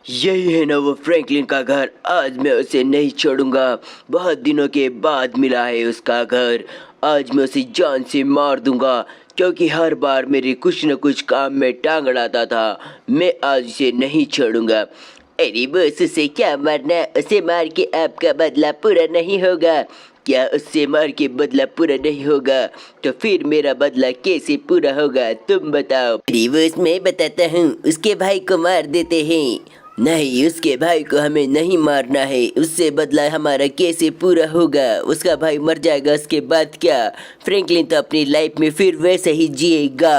यही है ना वो फ्रैंकलिन का घर। आज मैं उसे नहीं छोड़ूंगा। बहुत दिनों के बाद मिला है उसका घर। आज मैं उसे जान से मार दूंगा, क्योंकि हर बार मेरे कुछ न कुछ काम में टांग अड़ाता था। मैं आज उसे नहीं छोड़ूंगा। अरे बस उसे क्या मारना, उसे मार के आपका बदला पूरा नहीं होगा। क्या उससे मार के बदला पूरा नहीं होगा तो फिर मेरा बदला कैसे पूरा होगा, तुम बताओ। अरे बस मैं बताता हूँ, उसके भाई को मार देते हैं। नहीं, उसके भाई को हमें नहीं मारना है। उससे बदला हमारा कैसे पूरा होगा? उसका भाई मर जाएगा, उसके बाद क्या? फ्रैंकलिन तो अपनी लाइफ में फिर वैसे ही जिएगा।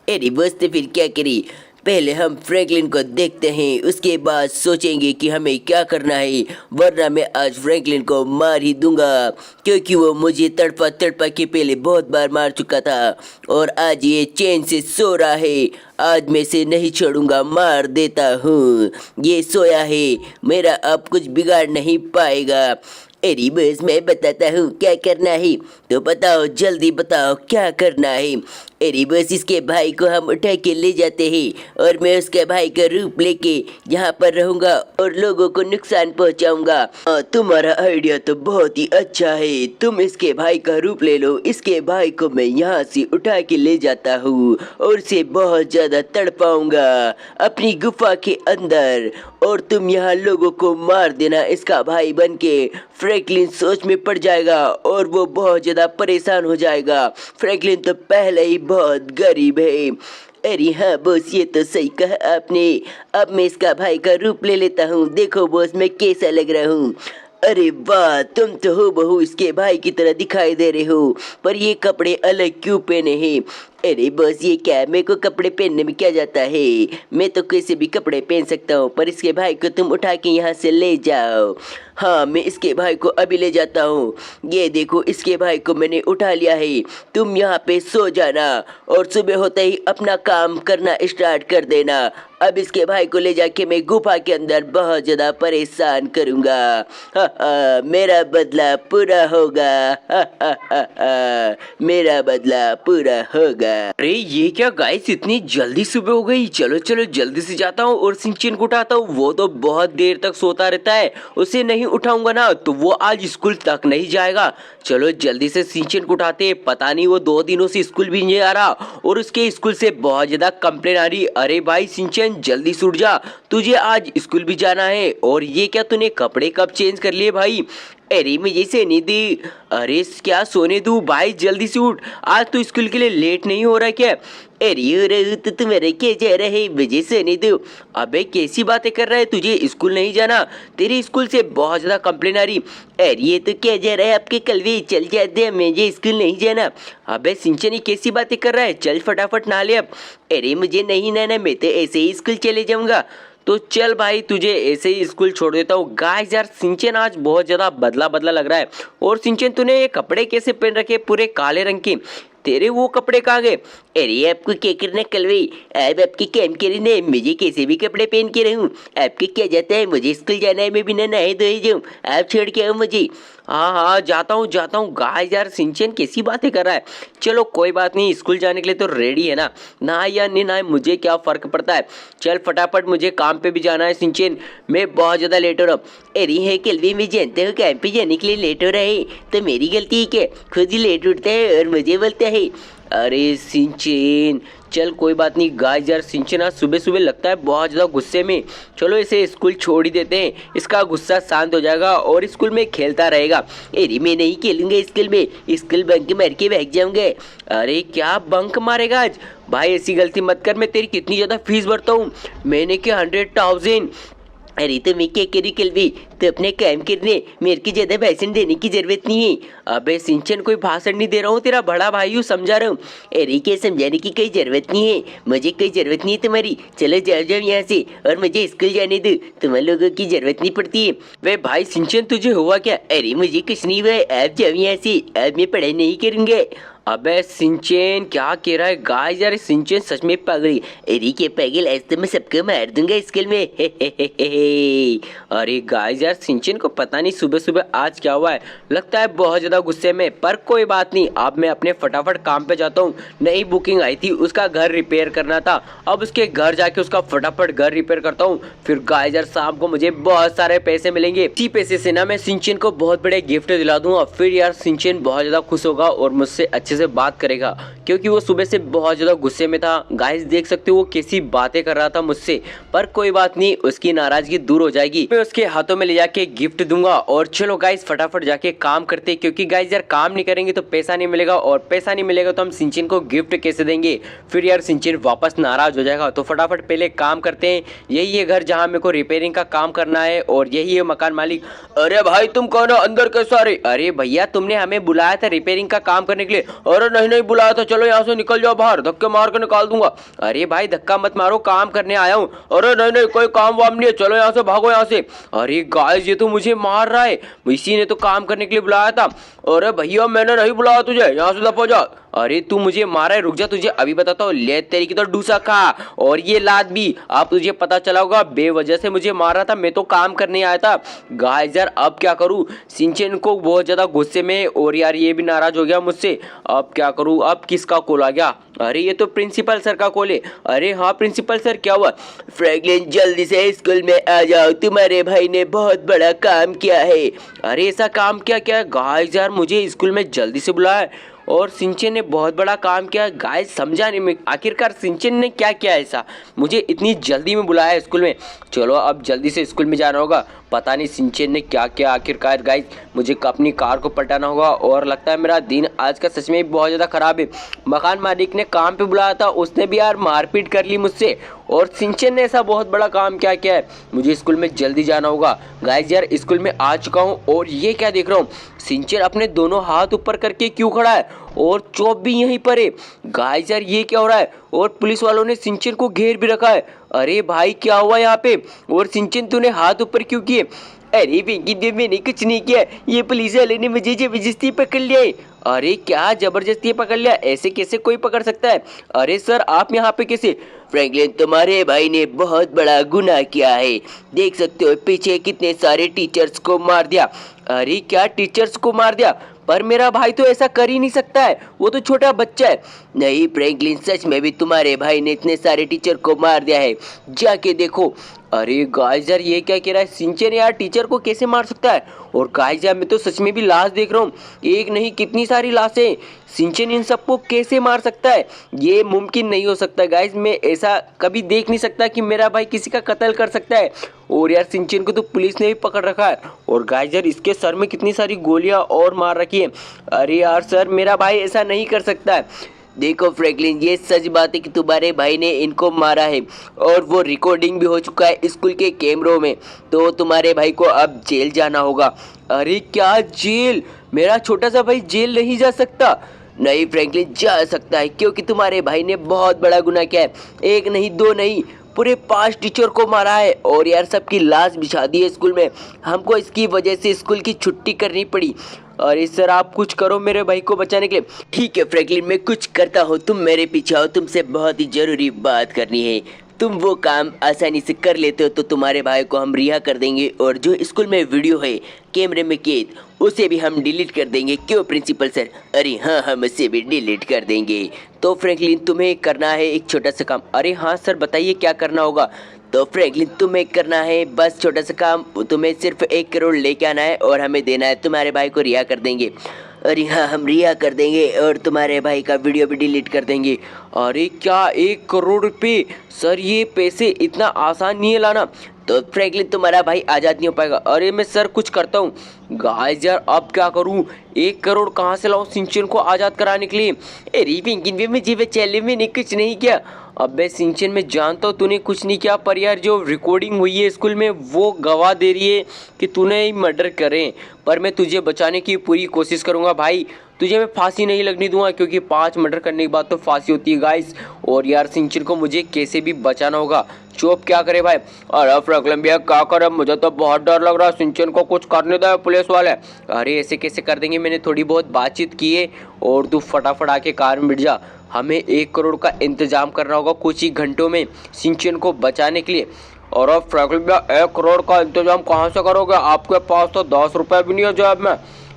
अरे बस तो फिर क्या करें? पहले हम फ्रैंकलिन को देखते हैं, उसके बाद सोचेंगे कि हमें क्या करना है। वरना मैं आज फ्रैंकलिन को मार ही दूंगा, क्योंकि वो मुझे तड़पा तड़पा के पहले बहुत बार मार चुका था और आज ये चैन से सो रहा है। आज मैं इसे नहीं छोड़ूंगा, मार देता हूँ। ये सोया है, मेरा अब कुछ बिगाड़ नहीं पाएगा। अरे बस मैं बताता हूँ क्या करना है, तो बताओ, जल्दी बताओ क्या करना है। अरे बस इसके भाई को हम उठा के ले जाते हैं और मैं उसके भाई का रूप लेके यहाँ पर रहूंगा और लोगों को नुकसान पहुँचाऊंगा। तुम्हारा आइडिया तो बहुत ही अच्छा है। तुम इसके भाई का रूप ले लो। इसके भाई को मैं यहाँ से उठा के ले जाता हूँ और उसे बहुत ज्यादा तड़पाऊंगा अपनी गुफा के अंदर, और तुम यहाँ लोगों को मार देना इसका भाई बन के। फ्रैंकलिन सोच में पड़ जाएगा और वो बहुत ज्यादा परेशान हो जाएगा। फ्रैंकलिन तो पहले ही बहुत गरीब है। अरे हाँ बॉस, ये तो सही कहा आपने। अब मैं इसका भाई का रूप ले लेता हूँ। देखो बॉस, मैं कैसा लग रहा हूँ। अरे वाह, तुम तो हो बहू इसके भाई की तरह दिखाई दे रहे हो, पर ये कपड़े अलग क्यों पहने हैं? अरे बॉस, ये क्या, मेरे को कपड़े पहनने में क्या जाता है? मैं तो कैसे भी कपड़े पहन सकता हूँ, पर इसके भाई को तुम उठा के यहाँ से ले जाओ। हाँ, मैं इसके भाई को अभी ले जाता हूँ। ये देखो, इसके भाई को मैंने उठा लिया है। तुम यहाँ पे सो जाना और सुबह होते ही अपना काम करना स्टार्ट कर देना। अब इसके भाई को ले जाके मैं गुफा के अंदर बहुत ज्यादा परेशान करूँगा। हा हा, मेरा बदला पूरा होगा। हा हा हा हा, मेरा बदला पूरा होगा। अरे ये क्या गाइस, इतनी जल्दी सुबह हो गई। चलो चलो जल्दी से जाता हूँ और सिंचन को उठाता हूँ। वो तो बहुत देर तक सोता रहता है, उसे नहीं उठाऊंगा ना तो वो आज स्कूल तक नहीं जाएगा। चलो जल्दी से सिंचन को उठाते हैं। पता नहीं वो 2 दिनों से स्कूल भी नहीं आ रहा और उसके स्कूल से बहुत ज्यादा कंप्लेन आ रही। अरे भाई सिंचन, जल्दी से उठ जा, तुझे आज स्कूल भी जाना है। और ये क्या, तूने कपड़े कब चेंज कर लिए भाई? अरे मुझे सोने दी। अरे क्या सोने दूं भाई, जल्दी से उठ। आज तो स्कूल के लिए लेट नहीं हो रहा क्या? अरे तो तुम्हारे क्या जा रहा है, मुझे सोने दो। अबे कैसी बातें कर रहा है, तुझे स्कूल नहीं जाना? तेरे स्कूल से बहुत ज्यादा कंप्लेन आ रही। अरे ये तो क्या जा रहा है आपके कलवे, चल जाते हैं, मुझे स्कूल नहीं जाना। अबे सिंचन, कैसी बातें कर रहा है? चल फटाफट नहा ले अब। अरे मुझे नहीं नहाना, मैं तो ऐसे ही स्कूल चले जाऊंगा। तो चल भाई, तुझे ऐसे ही स्कूल छोड़ देता हूँ। गाइस यार, सिंचन आज बहुत ज्यादा बदला बदला लग रहा है। और सिंचन, तूने ये कपड़े कैसे पहन रखे, पूरे काले रंग के? तेरे वो कपड़े कहाँ गए? अरे आपको क्या करना कलवे, अब आपके काम करने, मुझे कैसे भी कपड़े पहन के रहूं? आपके क्या जाता है, मुझे स्कूल जाना है, मैं बिना नहाए धोए जाऊं। आप छोड़ के आओ मुझे। हाँ हाँ, जाता हूँ जाता हूँ। गाइस यार, सिंचन कैसी बातें कर रहा है। चलो कोई बात नहीं, स्कूल जाने के लिए तो रेडी है ना। नहाए या नहीं नहाए मुझे क्या फर्क पड़ता है। चल फटाफट, मुझे काम पे भी जाना है सिंचन, मैं बहुत ज्यादा लेट हो रहा हूँ। अरे है कलवे, मैं जानता हूँ काम पे जाने के लिए लेट हो रहा है, तो मेरी गलती है क्या? खुद ही लेट उठता है और मुझे बोलता है। अरे सिंचन, चल कोई बात नहीं। गाइस यार, सिंचन आज सुबह सुबह लगता है बहुत ज़्यादा गुस्से में। चलो इसे स्कूल छोड़ ही देते हैं, इसका गुस्सा शांत हो जाएगा और स्कूल में खेलता रहेगा। अरे मैं नहीं खेलूंगा स्कूल में, स्कूल बंक मार के भाग जाऊंगा। अरे क्या बंक मारेगा आज? भाई ऐसी गलती मत कर, मैं तेरी कितनी ज़्यादा फीस भरता हूँ, मैंने क्या 100,000। अरे तो मैं क्या करूँ कलवी, तो अपने काम करने, मेरे को ज्यादा भाषण देने की जरूरत नहीं है। अबे सिंचन, कोई भाषण नहीं दे रहा हूँ, तेरा बड़ा भाई हूँ, समझा रहा हूँ। अरे क्या समझाने की कोई जरूरत नहीं है, मुझे कोई जरूरत नहीं है तुम्हारी। चलो जाओ जाओ यहाँ से और मुझे स्कूल जाने दो, तुम्हारे लोगों की जरूरत नहीं पड़ती है। वे भाई सिंचन, तुझे हुआ क्या? अरे मुझे कुछ नहीं हुआ, आप जाओ यहाँ से, अब मैं पढ़ाई नहीं करूँगा। अबे सिंचेन क्या कह रहा है गाइस यार, सिंचेन सच में पागल। अरे के पागल, ऐसे तो मैं सबको मार दूंगा स्कूल में। हे। अरे गाइस यार, सिंचेन को पता नहीं सुबह सुबह आज क्या हुआ है, लगता है बहुत ज्यादा गुस्से में। पर कोई बात नहीं, अब मैं अपने फटाफट काम पे जाता हूँ। नई बुकिंग आई थी, उसका घर रिपेयर करना था। अब उसके घर जाके उसका फटाफट घर रिपेयर करता हूँ। फिर गाइस यार शाम को मुझे बहुत सारे पैसे मिलेंगे। इसी पैसे से ना मैं सिंचेन को बहुत बड़े गिफ्ट दिला दूंगा। फिर यार सिंचेन बहुत ज्यादा खुश होगा और मुझसे अच्छे से बात करेगा, क्योंकि वो सुबह से बहुत ज्यादा गुस्से में था। गाइस देख सकते हो वो कैसी बातें कर रहा था मुझसे। पर कोई बात नहीं, उसकी नाराजगी दूर हो जाएगी। मैं उसके हाथों में ले जाके गिफ्ट दूंगा। और चलो गाइस फटाफट जाके काम करते, क्योंकि गाइस यार काम नहीं करेंगे तो पैसा नहीं मिलेगा, और पैसा नहीं मिलेगा तो हम सिंचेन को गिफ्ट कैसे देंगे। फिर यार सिंचेन वापस नाराज हो जाएगा। तो फटाफट पहले काम करते हैं। यही है घर जहाँ मेरे को रिपेयरिंग का काम करना है, और यही है मकान मालिक। अरे भाई तुम कौन हो, अंदर कैसे आ रहे? अरे भैया तुमने हमें बुलाया था रिपेयरिंग का काम करने के लिए। अरे नहीं नहीं बुलाया था, चलो यहाँ से निकल जाओ बाहर, धक्के मार के निकाल दूंगा। अरे भाई धक्का मत मारो, काम करने आया हूँ। अरे नहीं नहीं कोई काम वाम नहीं है, चलो यहाँ से भागो यहाँ से। अरे गाइस ये तो मुझे मार रहा है, इसी ने तो काम करने के लिए बुलाया था। अरे भैया मैंने नहीं बुलाया तुझे, यहाँ से दफा जा। अरे तू मुझे मारा है, रुक जा तुझे अभी बताता हूँ। ले तेरी की तो डूसा खा, और ये लात भी। आप तुझे पता चला होगा बेवजह से मुझे मारा था, मैं तो काम करने आया था। गाइस यार अब क्या करूँ, सिंचेन को बहुत ज्यादा गुस्से में, और यार ये भी नाराज हो गया मुझसे। अब क्या करूँ, अब किसका कॉल आ गया? अरे ये तो प्रिंसिपल सर का कॉल है। अरे हाँ प्रिंसिपल सर क्या हुआ? फ्रैंकलिन जल्दी से स्कूल में आ जाओ, तुम्हारे भाई ने बहुत बड़ा काम किया है। अरे ऐसा काम क्या क्या? गाइस यार मुझे स्कूल में जल्दी से बुलाया, और सिंचेन ने बहुत बड़ा काम किया। गाइस समझा नहीं मैं, आखिरकार सिंचेन ने क्या किया ऐसा, मुझे इतनी जल्दी में बुलाया स्कूल में। चलो अब जल्दी से स्कूल में जाना होगा। पता नहीं सिंचेन ने क्या किया आखिरकार। गाइस मुझे अपनी कार को पलटाना होगा, और लगता है मेरा दिन आज का सच में बहुत ज़्यादा ख़राब है। मकान मालिक ने काम पे बुलाया था, उसने भी यार मारपीट कर ली मुझसे, और सिंचेन ने ऐसा बहुत बड़ा काम क्या किया है। मुझे स्कूल में जल्दी जाना होगा। गाइस यार स्कूल में आ चुका हूँ, और ये क्या देख रहा हूँ, सिंचेन अपने दोनों हाथ ऊपर करके क्यों खड़ा है, और चोप भी यहीं पर है। गाइस यार ये क्या हो रहा है, और पुलिस वालों ने सिंचेन को घेर भी रखा है। अरे भाई क्या हुआ यहाँ पे, और सिंचेन तूने हाथ ऊपर क्यों किए? अरे पिंकी देव मैंने कुछ नहीं किया, ये पुलिस वाले ने मुझे जबरदस्ती पकड़ लिया है। अरे क्या जबरदस्ती पकड़ लिया, ऐसे कैसे कोई पकड़ सकता है? अरे सर आप यहाँ पे कैसे? फ्रैंकलिन तुम्हारे भाई ने बहुत बड़ा गुनाह किया है, देख सकते हो पीछे कितने सारे टीचर्स को मार दिया। अरे क्या टीचर्स को मार दिया? पर मेरा भाई तो ऐसा कर ही नहीं सकता है, वो तो छोटा बच्चा है। नहीं फ्रैंकलिन सच में भी तुम्हारे भाई ने इतने सारे टीचर को मार दिया है, जाके देखो। अरे गाइस यार ये क्या कह रहा है, सिंचेन यार टीचर को कैसे मार सकता है? और गाइस यार मैं तो सच में भी लाश देख रहा हूँ, एक नहीं कितनी सारी लाशें। सिंचेन इन सबको कैसे मार सकता है? ये मुमकिन नहीं हो सकता गाइस, मैं ऐसा कभी देख नहीं सकता कि मेरा भाई किसी का कत्ल कर सकता है। और यार सिंचेन को तो पुलिस ने भी पकड़ रखा है, और गाइस यार इसके सर में कितनी सारी गोलियां और मार रखी है। अरे यार सर मेरा भाई ऐसा नहीं कर सकता है। देखो फ्रैंकलिन ये सच बात है कि तुम्हारे भाई ने इनको मारा है, और वो रिकॉर्डिंग भी हो चुका है स्कूल के कैमरों में। तो तुम्हारे भाई को अब जेल जाना होगा। अरे क्या जेल? मेरा छोटा सा भाई जेल नहीं जा सकता? नहीं फ्रैंकलिन जा सकता है, क्योंकि तुम्हारे भाई ने बहुत बड़ा गुनाह किया है। एक नहीं दो नहीं, पूरे 5 टीचर को मारा है, और यार सबकी लाश बिछा दी है स्कूल में। हमको इसकी वजह से स्कूल की छुट्टी करनी पड़ी। अरे सर आप कुछ करो मेरे भाई को बचाने के लिए। ठीक है फ्रैंकलिन मैं कुछ करता हूँ, तुम मेरे पीछे आओ, तुमसे बहुत ही जरूरी बात करनी है। तुम वो काम आसानी से कर लेते हो तो तुम्हारे भाई को हम रिहा कर देंगे, और जो स्कूल में वीडियो है कैमरे में कैद उसे भी हम डिलीट कर देंगे। क्यों प्रिंसिपल सर? अरे हाँ हम उसे भी डिलीट कर देंगे। तो फ्रैंकलिन तुम्हें करना है एक छोटा सा काम। अरे हाँ सर बताइए क्या करना होगा? तो फ्रैंकलिन तुम्हें करना है बस छोटा सा काम, तुम्हें सिर्फ 1 करोड़ लेके आना है और हमें देना है, तुम्हारे भाई को रिहा कर देंगे। अरे हाँ हम रिहा कर देंगे, और तुम्हारे भाई का वीडियो भी डिलीट कर देंगे। अरे क्या 1 करोड़ रुपये? सर ये पैसे इतना आसान नहीं है लाना, तो फ्रैंकलिन तुम्हारा भाई आज़ाद नहीं हो पाएगा। अरे मैं सर कुछ करता हूँ। गाइस यार अब क्या करूँ, 1 करोड़ कहाँ से लाऊं सिंचन को आज़ाद कराने के लिए? अरे पिंकिन भी मुझे बचा ले, मैंने कुछ नहीं किया। अबे सिंचन मैं जानता हूँ तूने कुछ नहीं किया, पर यार जो रिकॉर्डिंग हुई है स्कूल में वो गवाह दे रही है कि तूने ही मर्डर करे। पर मैं तुझे बचाने की पूरी कोशिश करूँगा भाई, तुझे मैं फांसी नहीं लगने दूंगा, क्योंकि 5 मर्डर करने के बाद तो फांसी होती है गाइस। और यार सिंचन को मुझे कैसे भी बचाना होगा। चुप क्या करे भाई। अरे फ्रैंकलिन भैया क्या करे, मुझे तो बहुत डर लग रहा है, सिंचन को कुछ करने दो पुलिस वाले। अरे ऐसे कैसे कर देंगे, मैंने थोड़ी बहुत बातचीत की है। और तू फटाफट आके कार में बैठ जा, हमें 1 करोड़ का इंतजाम करना होगा कुछ ही घंटों में सिंचन को बचाने के लिए। और अब फ्रैंकलिन भैया 1 करोड़ का इंतजाम कहाँ से करोगे, आपके पास तो 10 रुपये भी नहीं है जेब में।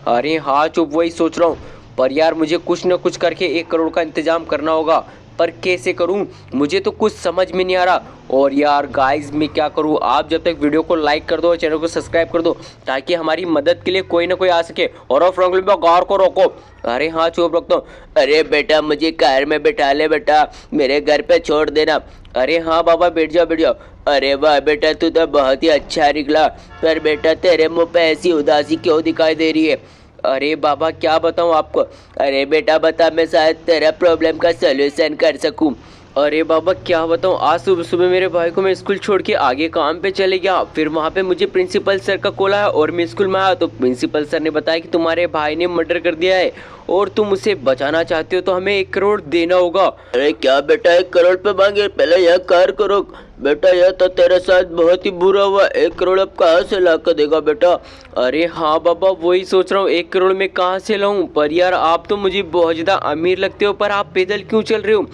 अरे हाँ चुप, वही सोच रहा हूँ, पर यार मुझे कुछ न कुछ करके 1 करोड़ का इंतजाम करना होगा, पर कैसे करूं मुझे तो कुछ समझ में नहीं आ रहा। और यार गाइस मैं क्या करूं, आप जब तक वीडियो को लाइक कर दो और चैनल को सब्सक्राइब कर दो ताकि हमारी मदद के लिए कोई ना कोई आ सके। और फ्रैंकलिन भैया कार को रोको। अरे हाँ चुप रखता हूँ। अरे बेटा मुझे कार में बैठा ले बेटा, मेरे घर पे छोड़ देना। अरे हाँ बाबा बैठ जाओ बैठ जाओ। अरे वाह बेटा, तू तो बहुत ही अच्छा निकला, पर बेटा तेरे मुंह पे ऐसी उदासी क्यों दिखाई दे रही है? अरे बाबा क्या बताऊँ आपको। अरे बेटा बता, मैं शायद तेरा प्रॉब्लम का सलूशन कर सकूं। अरे बाबा क्या बताऊँ, आज सुबह सुबह मेरे भाई को मैं स्कूल छोड़ के आगे काम पे चले गया, फिर वहाँ पे मुझे प्रिंसिपल सर का कॉल आया और मैं स्कूल में आया तो प्रिंसिपल सर ने बताया कि तुम्हारे भाई ने मर्डर कर दिया है और तुम उसे बचाना चाहते हो तो हमें 1 करोड़ देना होगा। अरे क्या बेटा 1 करोड़ पे मांगे, पहले यह कार करो बेटा, यह तो तेरे साथ बहुत ही बुरा हुआ। 1 करोड़ अब कहाँ से ला कर देगा बेटा? अरे हाँ बाबा वही सोच रहा हूँ, 1 करोड़ में कहाँ से लाऊं। पर यार आप तो मुझे बहुत ज़्यादा अमीर लगते हो, पर आप पैदल क्यों चल रहे हो?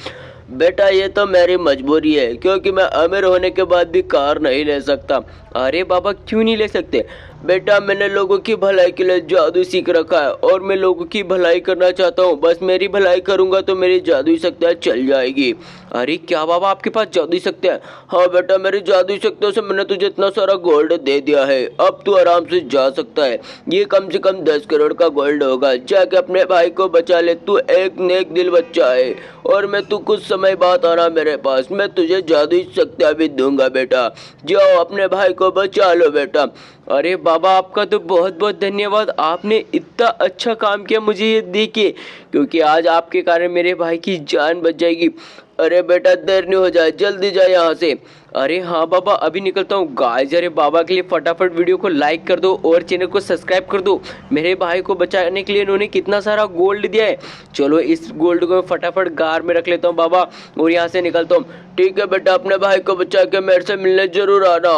बेटा ये तो मेरी मजबूरी है, क्योंकि मैं अमीर होने के बाद भी कार नहीं ले सकता। अरे बाबा क्यों नहीं ले सकते? बेटा मैंने लोगों की भलाई के लिए जादू सीख रखा है और मैं लोगों की भलाई करना चाहता हूँ। बस मेरी भलाई करूँगा तो मेरी जादुई शक्तियाँ चल जाएगी। अरे क्या बाबा आपके पास जादुई शक्तियाँ? हाँ बेटा, मेरी जादुई शक्तियों से मैंने तुझे इतना सारा गोल्ड दे दिया है, अब तू आराम से जा सकता है। ये कम से कम 10 करोड़ का गोल्ड होगा, जाके अपने भाई को बचा ले। तू एक नेक दिल बच्चा है और मैं तू कुछ समय बाद आना मेरे पास, मैं तुझे जादुई शक्तियाँ भी दूंगा बेटा। जाओ अपने भाई को बचा लो बेटा। अरे बाबा आपका तो बहुत बहुत धन्यवाद, आपने इतना अच्छा काम किया मुझे ये देखिए, क्योंकि आज आपके कारण मेरे भाई की जान बच जाएगी। अरे बेटा देर नहीं हो जाए, जल्दी जा यहाँ से। अरे हाँ बाबा अभी निकलता हूँ। गाइस अरे बाबा के लिए फटाफट वीडियो को लाइक कर दो और चैनल को सब्सक्राइब कर दो। मेरे भाई को बचाने के लिए इन्होंने कितना सारा गोल्ड दिया है। चलो इस गोल्ड को फटाफट गार में रख लेता हूँ बाबा और यहाँ से निकलता हूँ। ठीक है बेटा, अपने भाई को बचा के मेरे से मिलने जरूर आना।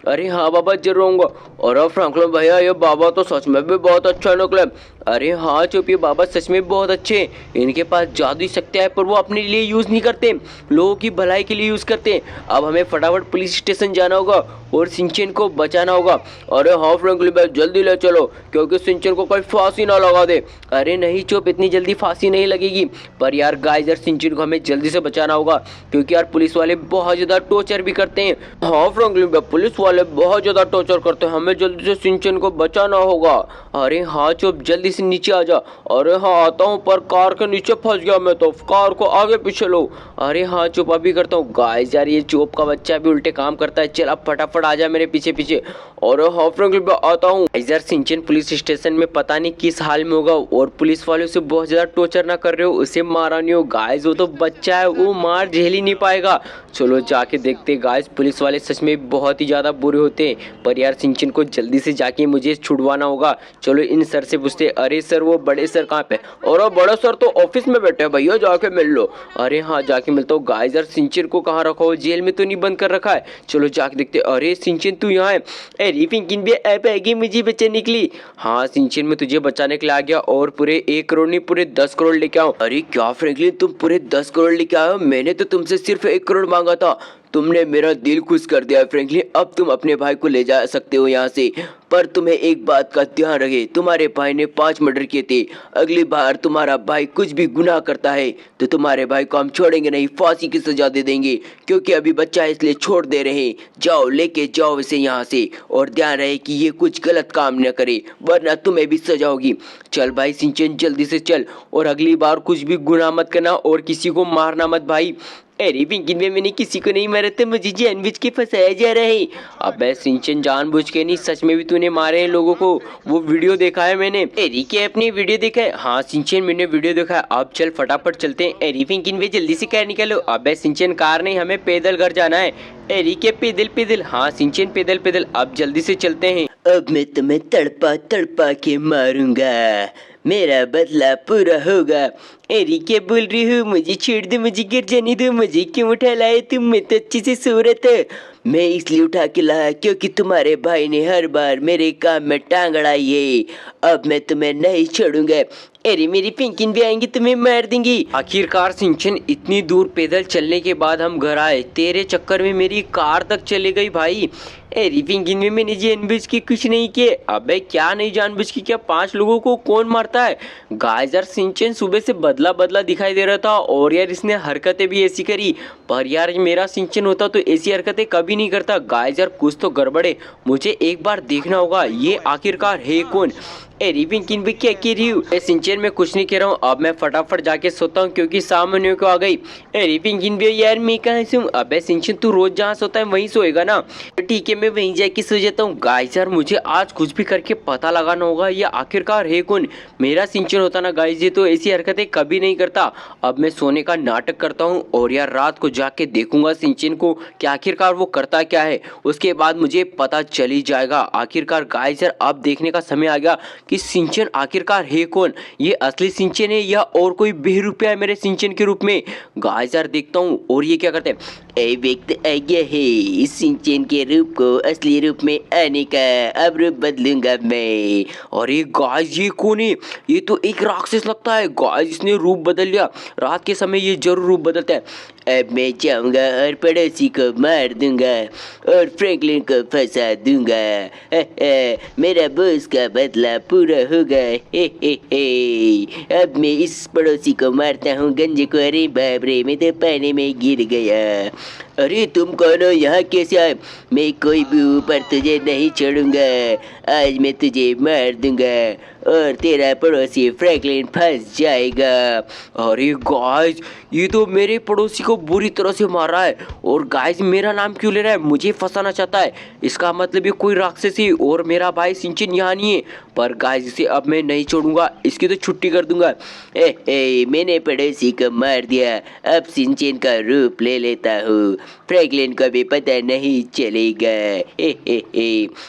अरे हाँ बाबा जरूर आऊँगा। और फ्रैंकलिन भैया ये बाबा तो सच में भी बहुत अच्छा निकले। अरे हाँ चुप, ये बाबा सच में बहुत अच्छे हैं, इनके पास जादुई शक्तियाँ है पर वो अपने लिए यूज़ नहीं करते, लोगों की भलाई के लिए यूज़ करते हैं। अब हमें फटाफट पुलिस स्टेशन जाना होगा और सिंचन को बचाना होगा। अरे हाँ फ्रैंकलिन भाई जल्दी ले चलो, क्योंकि सिंचन को कोई फांसी ना लगा दे। अरे नहीं चुप, इतनी जल्दी फांसी नहीं लगेगी। पर यार गाइस यार सिंचन को हमें जल्दी से बचाना होगा, क्योंकि यार पुलिस वाले बहुत ज़्यादा टॉर्चर भी करते हैं। हाँ फ्रैंकलिन भाई पुलिस वाले बहुत ज़्यादा टॉर्चर करते हैं, हमें जल्दी से सिंचन को बचाना होगा। अरे हाँ चुप, जल्दी से नीचे आ जा। अरे हाँ आता हूँ, पर कार के नीचे फंस गया मैं तो, कार को आगे पीछे लो। अरे हाँ चुप अभी करता हूँ। गाइस यार ये चुप का बच्चा भी उल्टे काम करता है, चल अब फटाफट आ जा मेरे पीछे पीछे। और हाँ फ्रैंकलिन भाई आता हूँ। यार सिंचन पुलिस स्टेशन में पता नहीं किस हाल में होगा और पुलिस वाले उसे बहुत ज़्यादा टॉर्चर ना कर रहे हो, उसे मारा नहीं हो। गाइस वो तो बच्चा है, वो मार झेल ही नहीं पाएगा। चलो जाके देखते। गाइस पुलिस वाले सच में बहुत ही ज़्यादा बुरे होते हैं, पर यार सिंचन को जल्दी से जाके मुझे छुड़वाना होगा। चलो इन सर से पूछते। अरे सर वो बड़े सर कहाँ पे? और बड़े सर तो ऑफिस में बैठे हैं भैया, जाके मिल लो। अरे हाँ जाके मिलता हूँ। गाइस यार सिंचन को कहाँ रखा हो, जेल में तो नहीं बंद कर रखा है। चलो जाके देखते। अरे सिंचन तू यहाँ है? अरे पिंकिन भी ऐप आएगी मुझे बचाने के लिए। हाँ सिंचन मैं तुझे बचाने के लिए आ गया और पूरे 1 करोड़ नहीं पूरे 10 करोड़ लेके आओ। अरे क्या फ्रैंकलिन तुम पूरे 10 करोड़ लेके आए हो? मैंने तो तुमसे सिर्फ 1 करोड़ मांगा था। तुमने मेरा दिल खुश कर दिया फ्रैंकलिन, अब तुम अपने भाई को ले जा सकते हो यहाँ से। पर तुम्हें एक बात का ध्यान रहे, तुम्हारे भाई ने 5 मर्डर किए थे। अगली बार तुम्हारा भाई कुछ भी गुनाह करता है तो तुम्हारे भाई को हम छोड़ेंगे नहीं, फांसी की सजा दे देंगे, क्योंकि अभी बच्चा है इसलिए छोड़ दे रहे हैं। जाओ लेके जाओ इसे यहाँ से, और ध्यान रहे कि ये कुछ गलत काम न करे वरना तुम्हें भी सजा होगी। चल भाई सिंचन जल्दी से चल, और अगली बार कुछ भी गुनाह मत करना और किसी को मारना मत भाई। अरे पिंकिन में मैंने किसी को नहीं मारा था, मुझे जानबूझ के फंसाया जा रहा है। अबे सिंचन जानबूझ के नहीं, सच में भी तूने मारे हैं लोगों को, वो वीडियो देखा है मैंने। अरे क्या अपने वीडियो देखा है? हाँ सिंचन मैंने वीडियो देखा है। अब चल फटाफट चलते हैं। अरे पिंकिन वे जल्दी से कार निकालो। अबे सिंचन कार नहीं, हमें पैदल घर जाना है। अरे क्या पैदल पैदल? हाँ सिंचन पैदल पैदल। अब जल्दी से चलते हैं। अब मैं तुम्हें तड़पा तड़पा के मारूंगा, मेरा बदला पूरा होगा। अरे क्या बोल रही हो? मुझे छोड़ दो, मुझे घर जाने दो। मुझे क्यों उठा लाए तुम? मैं तो अच्छे से सो रहा था। मैं इसलिए उठा के लाया क्योंकि तुम्हारे भाई ने हर बार मेरे काम में टांग अड़ाई है। अब मैं तुम्हें नहीं छोड़ूंगा। अरे मेरी पिंकिन भी आएंगी, तुम्हें मार देंगी। आखिरकार सिंचन इतनी दूर पैदल चलने के बाद हम घर आए, तेरे चक्कर में मेरी कार तक चली गई भाई। अरे पिंकिन में मैंने जानबूझ के कुछ नहीं किया। अबे क्या नहीं जानबूझ के? क्या 5 लोगों को कौन मारता है? गाइस यार सिंचन सुबह से बदला बदला दिखाई दे रहा था और यार इसने हरकतें भी ऐसी करी, पर यार मेरा सिंचन होता तो ऐसी हरकतें कभी नहीं करता। गाइस यार कुछ तो गड़बड़ है, मुझे एक बार देखना होगा ये आखिरकार है कौन। अरे पिंकिन भी क्या कह रही हूँ? सिंचन मैं कुछ नहीं कह रहा हूँ, अब मैं फटाफट जाके सोता हूँ क्योंकि सामने को आ गई। अरे पिंकिन भी यार मैं कहाँ सोऊं? अबे सिंचन तू रोज जहाँ सोता है वहीं सोएगा ना? ठीक है मैं वहीं जाके सो जाता हूँ। गाइस यार मुझे आज कुछ भी करके पता लगाना होगा ये आखिरकार है कौन। मेरा सिंचन होता ना गाइस ये तो ऐसी हरकतें कभी नहीं करता। अब मैं सोने का नाटक करता हूँ और यार रात को जाके देखूंगा सिंचन को कि आखिरकार वो करता क्या है, उसके बाद मुझे पता चली जाएगा। आखिरकार गाइस यार अब देखने का समय आ गया कि सिंचन आखिरकार है कौन, ये असली सिंचन है या और कोई बेरुपया है मेरे सिंचन के रूप में। गाइस यार देखता हूँ और ये क्या करते हैं। ए वक्त आ गया है इस सिंचन के रूप को असली रूप में आने का। अब रूप बदलूंगा मैं। अरे गाइस ये कौन है? ये तो एक राक्षस लगता है। गाइस इसने रूप बदल लिया, रात के समय ये जरूर रूप बदलता है। अब मैं जाऊंगा और पड़ोसी को मार दूंगा और फ्रैंकलिन को फंसा दूंगा। मेरा बॉस का बदला पूरा होगा। अब मैं इस पड़ोसी को मारता हूँ गंजे को। अरे बाप रे मैं तो पानी में गिर गया। अरे तुम कौन हो? यहाँ कैसे आए? मैं कोई भी ऊपर तुझे नहीं छोड़ूंगा। आज मैं तुझे मार दूंगा और तेरा पड़ोसी फ्रैंकलिन फंस जाएगा। अरे गाइस ये तो मेरे पड़ोसी को बुरी तरह से मार रहा है और गाइस मेरा नाम क्यों ले रहा है? मुझे फंसाना चाहता है। इसका मतलब ये कोई राक्षसी और मेरा भाई सिंचन यहाँ नहीं है। पर गाइस इसे अब मैं नहीं छोड़ूंगा, इसकी तो छुट्टी कर दूंगा। मैंने पड़ोसी को मार दिया, अब सिंचन का रूप ले लेता हूँ। फ्रैंकलिन को भी पता नहीं चलेगा।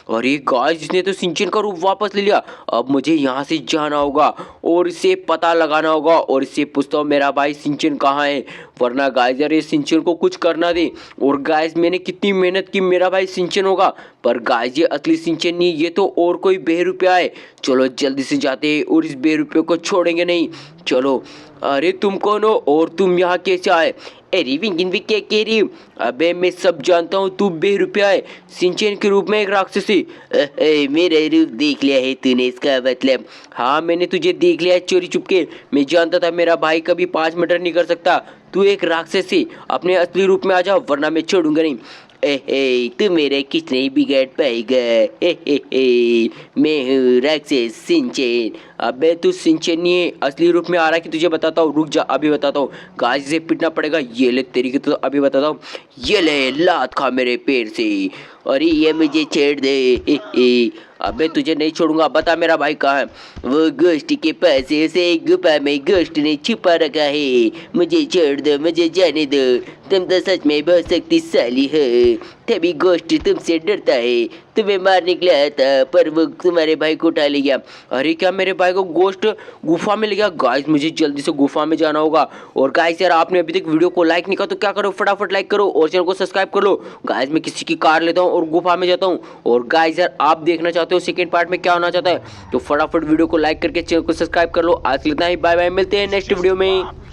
अरे गाइस इसने तो सिंचन का रूप वापस ले लिया। अब मुझे यहाँ से जाना होगा और इसे पता लगाना होगा और इससे पूछता हूँ मेरा भाई सिंचन कहाँ है, वरना गाइस यार ये सिंचन को कुछ करना दे। और गाइस मैंने कितनी मेहनत की, मेरा भाई सिंचन होगा, पर गाइस ये असली सिंचन नहीं, ये तो और कोई बेरुपया है। चलो जल्दी से जाते हैं और इस बेरुपये को छोड़ेंगे नहीं। चलो। अरे तुम कौन हो और तुम यहाँ कैसे आए? अरे विंगिन भी क्या कह रही हूँ? अबे मैं सब जानता हूँ, तू बेरुपया है, सिंचन के रूप में एक राक्षसी। मेरा रूप देख लिया है तूने, इसका मतलब? हाँ मैंने तुझे देख लिया है चोरी चुपके। मैं जानता था मेरा भाई कभी 5 मीटर नहीं कर सकता। तू एक राक्षसी, अपने असली रूप में आ जाओ वरना मैं छोड़ूंगा नहीं। तू मेरा कुछ नहीं बिगाड़ पाएगा। मैं हूँ राक्षस सिंचन। अबे तू सिंचन नहीं है, असली रूप में आ रहा है कि तुझे बताता हूँ। रुक जा अभी बताता हूँ। गाइस से पिटना पड़ेगा। ये ले तेरी की तो अभी बताता हूँ। ये ले लात खा मेरे पैर से। अरे ये मुझे छेड़ दे। अबे तुझे नहीं छोड़ूंगा। बता मेरा भाई कहाँ है? वो गोश्त के पास है, उसे एक गुफा में गोश्त ने छुपा रखा है। मुझे छोड़ दो, मुझे जाने दो। तुम तो सच में बहुत शक्तिशाली हो, तभी गोश्त तुमसे डरता है। तुम्हें मारने के लिए आया था पर वो तुम्हारे भाई को उठा ले गया। अरे क्या मेरे भाई को गोश्त गुफा में ले गया? गाइस मुझे जल्दी से गुफा में जाना होगा। और गाइस यार आपने अभी तक वीडियो को लाइक नहीं किया तो क्या करो, फटाफट लाइक करो और चैनल को सब्सक्राइब कर लो। गाइस मैं किसी की कार लेता हूँ और गुफा में जाता हूँ। और गाइस यार आप देखना चाहते हो सेकंड पार्ट में क्या होना चाहता है तो फटाफट वीडियो को लाइक करके चैनल को सब्सक्राइब कर लो। आज के लिए इतना ही, बाय बाय, मिलते हैं नेक्स्ट वीडियो में।